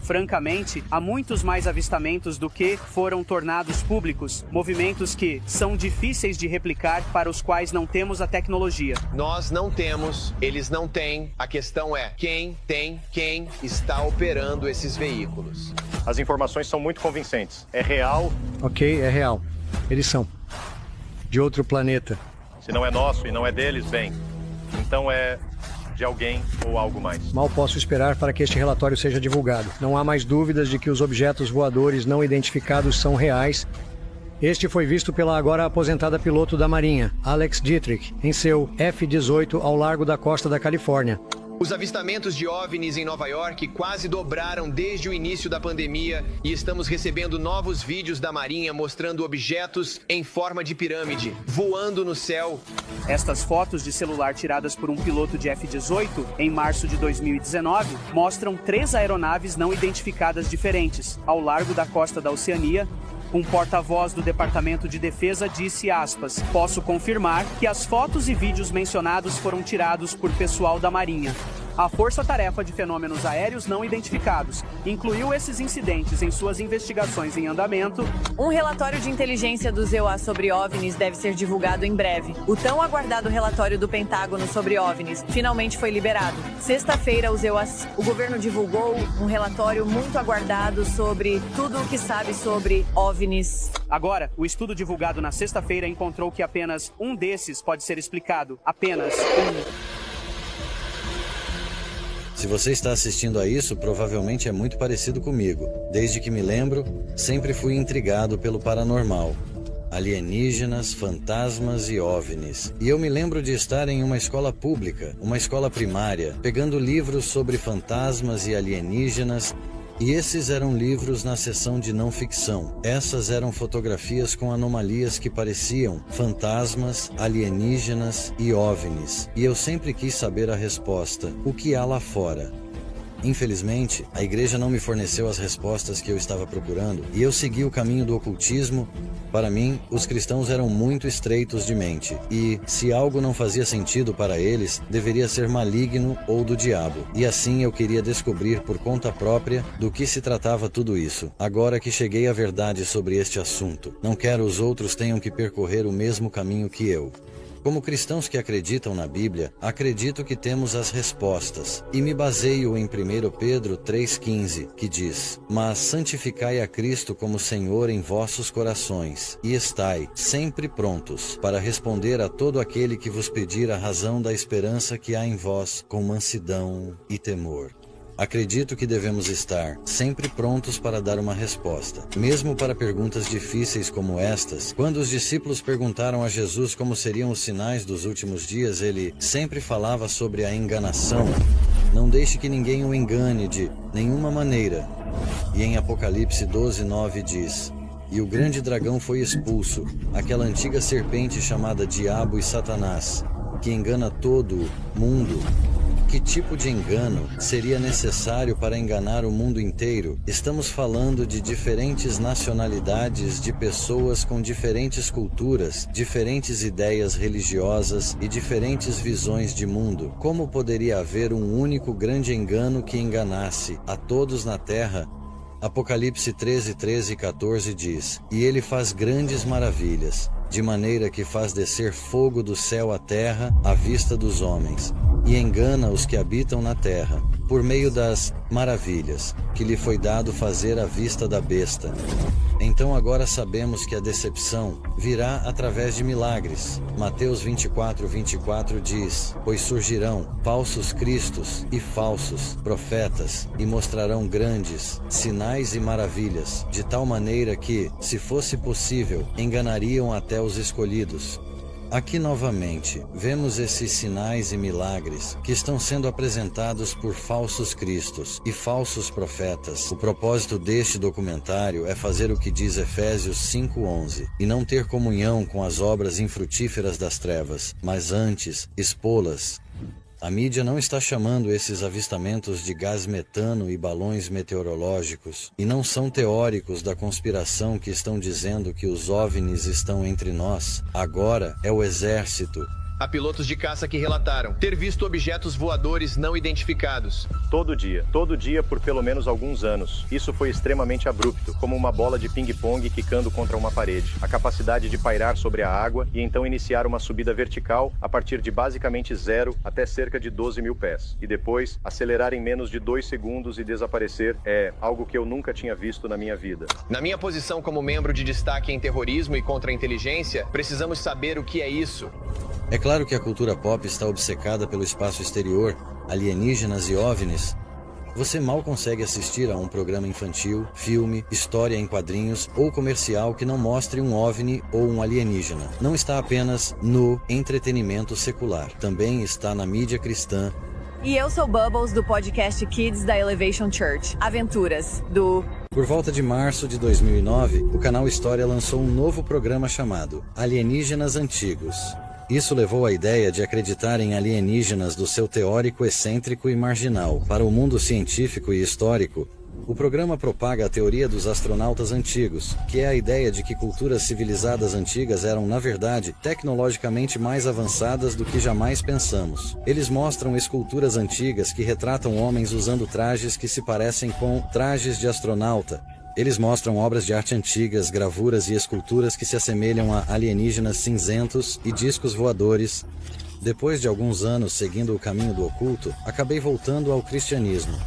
Francamente, há muitos mais avistamentos do que foram tornados públicos, movimentos que são difíceis de replicar, para os quais não temos a tecnologia. Nós não temos, eles não têm. A questão é quem está operando esses veículos. As informações são muito convincentes. É real. Ok, é real. Eles são de outro planeta. Se não é nosso e não é deles, bem, então é de alguém ou algo mais. Mal posso esperar para que este relatório seja divulgado. Não há mais dúvidas de que os objetos voadores não identificados são reais. Este foi visto pela agora aposentada piloto da Marinha, Alex Dietrich, em seu F-18 ao largo da costa da Califórnia. Os avistamentos de OVNIs em Nova York quase dobraram desde o início da pandemia e estamos recebendo novos vídeos da Marinha mostrando objetos em forma de pirâmide, voando no céu. Estas fotos de celular tiradas por um piloto de F-18 em março de 2019 mostram 3 aeronaves não identificadas diferentes ao largo da costa da Oceania. Um porta-voz do Departamento de Defesa disse, aspas, "Posso confirmar que as fotos e vídeos mencionados foram tirados por pessoal da Marinha. A Força-Tarefa de Fenômenos Aéreos Não Identificados incluiu esses incidentes em suas investigações em andamento." Um relatório de inteligência do EUA sobre OVNIs deve ser divulgado em breve. O tão aguardado relatório do Pentágono sobre OVNIs finalmente foi liberado. Sexta-feira, o governo divulgou um relatório muito aguardado sobre tudo o que sabe sobre OVNIs. Agora, o estudo divulgado na sexta-feira encontrou que apenas um desses pode ser explicado. Apenas um. Se você está assistindo a isso, provavelmente é muito parecido comigo. Desde que me lembro, sempre fui intrigado pelo paranormal. Alienígenas, fantasmas e OVNIs. E eu me lembro de estar em uma escola pública, uma escola primária, pegando livros sobre fantasmas e alienígenas. E esses eram livros na seção de não ficção. Essas eram fotografias com anomalias que pareciam fantasmas, alienígenas e OVNIs. E eu sempre quis saber a resposta: o que há lá fora? Infelizmente, a igreja não me forneceu as respostas que eu estava procurando e eu segui o caminho do ocultismo. Para mim, os cristãos eram muito estreitos de mente e, se algo não fazia sentido para eles, deveria ser maligno ou do diabo. E assim eu queria descobrir por conta própria do que se tratava tudo isso. Agora que cheguei à verdade sobre este assunto, não quero os outros tenham que percorrer o mesmo caminho que eu. Como cristãos que acreditam na Bíblia, acredito que temos as respostas, e me baseio em 1 Pedro 3,15, que diz: "Mas santificai a Cristo como Senhor em vossos corações, e estai sempre prontos para responder a todo aquele que vos pedir a razão da esperança que há em vós, com mansidão e temor." Acredito que devemos estar sempre prontos para dar uma resposta, mesmo para perguntas difíceis como estas. Quando os discípulos perguntaram a Jesus como seriam os sinais dos últimos dias, ele sempre falava sobre a enganação. Não deixe que ninguém o engane de nenhuma maneira. E em Apocalipse 12:9 diz: "E o grande dragão foi expulso, aquela antiga serpente chamada Diabo e Satanás, que engana todo o mundo." Que tipo de engano seria necessário para enganar o mundo inteiro? Estamos falando de diferentes nacionalidades, de pessoas com diferentes culturas, diferentes ideias religiosas e diferentes visões de mundo. Como poderia haver um único grande engano que enganasse a todos na Terra? Apocalipse 13:13 e 14 diz: "E ele faz grandes maravilhas, de maneira que faz descer fogo do céu à terra à vista dos homens, e engana os que habitam na terra, por meio das maravilhas que lhe foi dado fazer à vista da besta." Então agora sabemos que a decepção virá através de milagres. Mateus 24:24 diz: "Pois surgirão falsos cristos e falsos profetas, e mostrarão grandes sinais e maravilhas, de tal maneira que, se fosse possível, enganariam até os escolhidos." Aqui novamente, vemos esses sinais e milagres que estão sendo apresentados por falsos cristos e falsos profetas. O propósito deste documentário é fazer o que diz Efésios 5:11, e não ter comunhão com as obras infrutíferas das trevas, mas antes expô-las. A mídia não está chamando esses avistamentos de gás metano e balões meteorológicos, e não são teóricos da conspiração que estão dizendo que os OVNIs estão entre nós. Agora é o exército Há pilotos de caça que relataram ter visto objetos voadores não identificados. Todo dia por pelo menos alguns anos. Isso foi extremamente abrupto, como uma bola de ping-pong quicando contra uma parede. A capacidade de pairar sobre a água e então iniciar uma subida vertical a partir de basicamente 0 até cerca de 12 mil pés. E depois acelerar em menos de 2 segundos e desaparecer é algo que eu nunca tinha visto na minha vida. Na minha posição como membro de destaque em terrorismo e contra-inteligência, precisamos saber o que é isso. É claro que a cultura pop está obcecada pelo espaço exterior, alienígenas e OVNIs. Você mal consegue assistir a um programa infantil, filme, história em quadrinhos ou comercial que não mostre um OVNI ou um alienígena. Não está apenas no entretenimento secular, também está na mídia cristã. E eu sou Bubbles, do podcast Kids da Elevation Church. Aventuras do... Por volta de março de 2009, o canal História lançou um novo programa chamado Alienígenas Antigos. Isso levou à ideia de acreditar em alienígenas do seu teórico excêntrico e marginal. Para o mundo científico e histórico, o programa propaga a teoria dos astronautas antigos, que é a ideia de que culturas civilizadas antigas eram, na verdade, tecnologicamente mais avançadas do que jamais pensamos. Eles mostram esculturas antigas que retratam homens usando trajes que se parecem com trajes de astronauta. Eles mostram obras de arte antigas, gravuras e esculturas que se assemelham a alienígenas cinzentos e discos voadores. Depois de alguns anos seguindo o caminho do oculto, acabei voltando ao cristianismo.